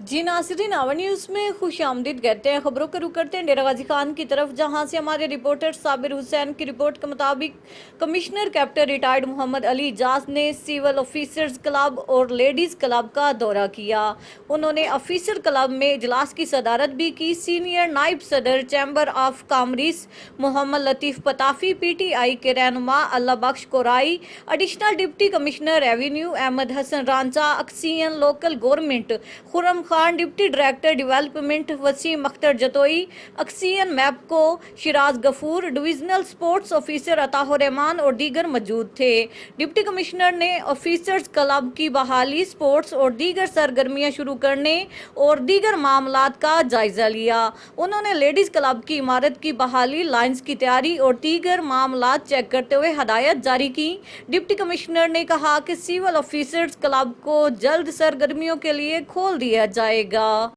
Ji Nasirin, our news में खुश आमदीद कहते हैं। खबरों का रुख करते हैं डेरा गाजी खान की तरफ, जहां से हमारे रिपोर्टर साबिर हुसैन की रिपोर्ट के मुताबिक commissioner captain retired Mohammad Ali Ijaz ने सिविल ऑफिसर्स क्लब और लेडीज़ क्लब का दौरा किया। उन्होंने ऑफिसर क्लब में इजलास की सदारत भी की। सीनियर नायब सदर chamber of commerce Mohammad Latif Patafi, PTI के रहनुमा Allah Bakhsh Korai, additional deputy commissioner revenue Ahmad Hasan Rancha, XEN local government Khurram Khan, deputy director development Waseem Akhtar Jatoi, XEN MEPCO Shiraz Ghafoor, divisional sports officer Atahur Rehman और दीगर मौजूद थे। डिप्टी कमिश्नर ने ऑफिसर्स क्लब की बहाली, स्पोर्ट्स और दीगर सरगर्मियां शुरू करने और दीगर मामलात का जायजा लिया। उन्होंने लेडीज क्लब की इमारत की बहाली, लाइन्स की तैयारी और दीगर मामलात चेक करते हुए हदायत जारी की। डिप्टी कमिश्नर ने कहा कि सिविल ऑफिसर्स क्लब को जल्द सरगर्मियों के लिए खोल दिया जाएगा।